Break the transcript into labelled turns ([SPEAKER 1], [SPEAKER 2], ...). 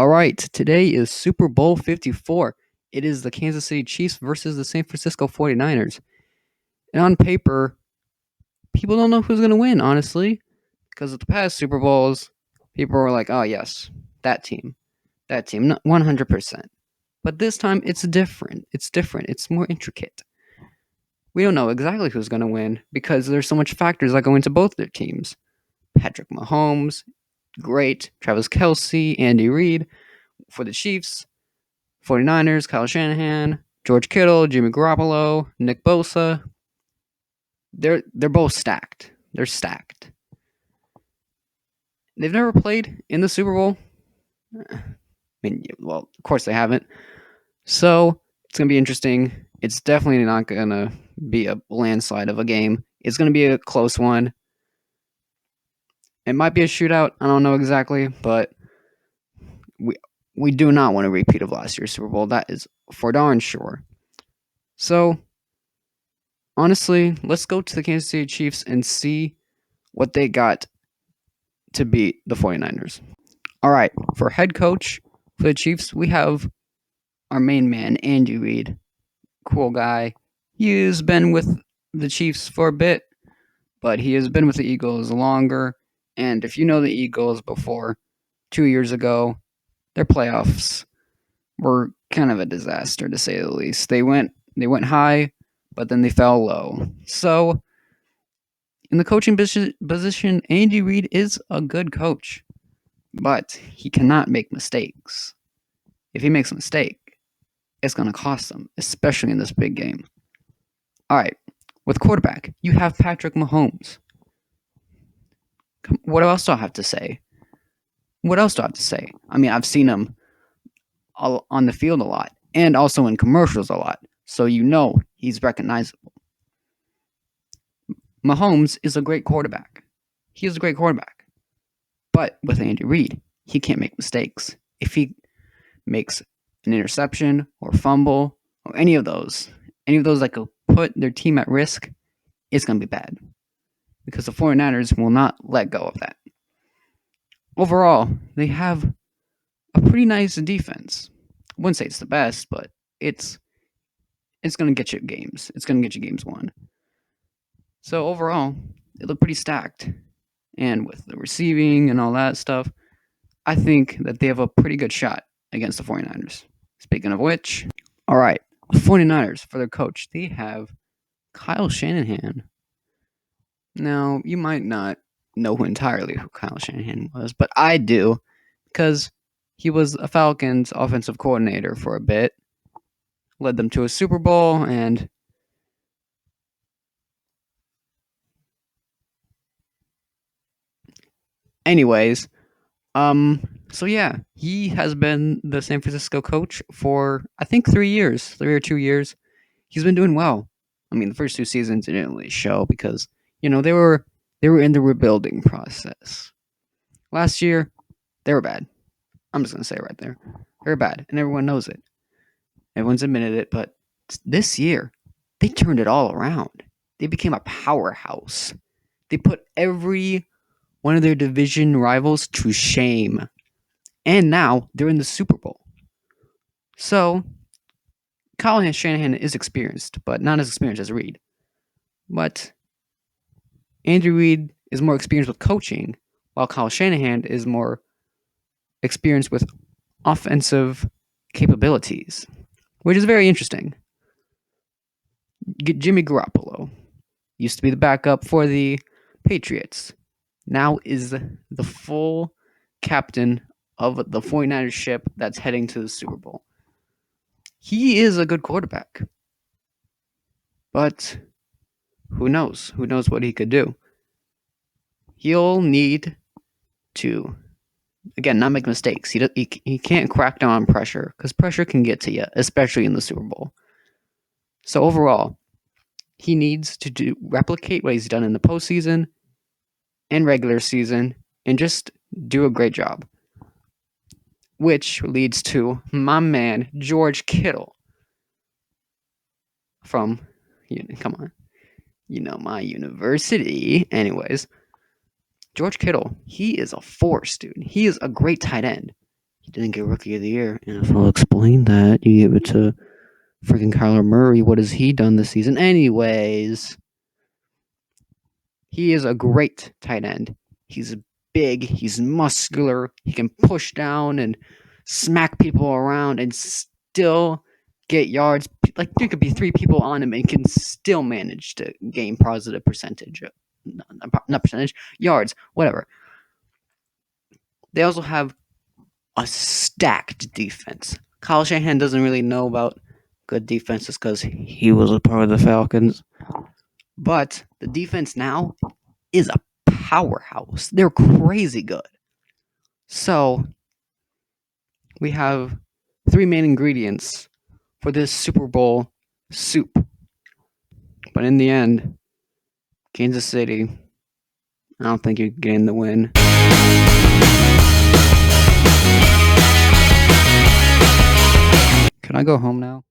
[SPEAKER 1] All right, today is Super Bowl 54. It is the Kansas City Chiefs versus the San Francisco 49ers. And on paper, people don't know who's going to win, honestly, because of the past Super Bowls, people were like, oh, yes, that team, 100%. But this time, it's different. It's different. It's more intricate. We don't know exactly who's going to win because there's so much factors that go into both their teams. Patrick Mahomes, great. Travis Kelce, Andy Reid for the Chiefs. 49ers, Kyle Shanahan, George Kittle, Jimmy Garoppolo, Nick Bosa. They're both stacked. They're stacked. They've never played in the Super Bowl. I mean, well, of course they haven't. So it's gonna be interesting. It's definitely not gonna be a landslide of a game. It's gonna be a close one. It might be a shootout. I don't know exactly, but we do not want a repeat of last year's Super Bowl. That is for darn sure. So honestly, let's go to the Kansas City Chiefs and see what they got to beat the 49ers. All right, for head coach for the Chiefs, we have our main man, Andy Reid. Cool guy. He has been with the Chiefs for a bit, but he has been with the Eagles longer. And if you know the Eagles before 2 years ago, their playoffs were kind of a disaster to say the least. They went high, but then they fell low. So in the coaching position, Andy Reid is a good coach, but he cannot make mistakes. If he makes a mistake, it's going to cost him, especially in this big game. All right, with quarterback, you have Patrick Mahomes. What else do I have to say? I mean, I've seen him on the field a lot and also in commercials a lot, so you know he's recognizable. Mahomes is a great quarterback. He is a great quarterback. But with Andy Reid, he can't make mistakes. If he makes an interception or fumble or any of those that could put their team at risk, it's going to be bad. Because the 49ers will not let go of that. Overall, they have a pretty nice defense. I wouldn't say it's the best, but it's going to get you games. It's going to get you games won. So overall, they look pretty stacked. And with the receiving and all that stuff, I think that they have a pretty good shot against the 49ers. Speaking of which, all right, the 49ers, for their coach, they have Kyle Shanahan. Now, you might not know entirely who Kyle Shanahan was, but I do, because he was a Falcons offensive coordinator for a bit, led them to a Super Bowl, and anyways, so yeah, he has been the San Francisco coach for, I think, 3 or 2 years. He's been doing well. I mean, the first 2 seasons didn't really show because, they were in the rebuilding process. Last year, they were bad. I'm just gonna say it right there. They were bad, and everyone knows it. Everyone's admitted it, but this year, they turned it all around. They became a powerhouse. They put every one of their division rivals to shame. And now they're in the Super Bowl. So, Kyle Shanahan is experienced, but not as experienced as Reid. But Andrew Reid is more experienced with coaching, while Kyle Shanahan is more experienced with offensive capabilities, which is very interesting. Jimmy Garoppolo used to be the backup for the Patriots. Now is the full captain of the 49ers ship that's heading to the Super Bowl. He is a good quarterback. But who knows? Who knows what he could do? He'll need to, again, not make mistakes. He can't crack down on pressure because pressure can get to you, especially in the Super Bowl. So overall, he needs to replicate what he's done in the postseason and regular season and just do a great job. Which leads to my man, George Kittle. From, come on, my university. Anyways, George Kittle, he is a force, dude. He is a great tight end. he didn't get Rookie of the Year. And if I'll explain that, you give it to freaking Kyler Murray. What has he done this season? Anyways, he is a great tight end. He's big, he's muscular, he can push down and smack people around and still get yards. Like, there could be 3 people on him and can still manage to gain positive percentage. Not percentage, yards, whatever. They also have a stacked defense. Kyle Shanahan doesn't really know about good defenses because he was a part of the Falcons. But the defense now is a powerhouse. They're crazy good. So we have 3 main ingredients for this Super Bowl soup. But in the end, Kansas City, I don't think you're getting the win. Can I go home now?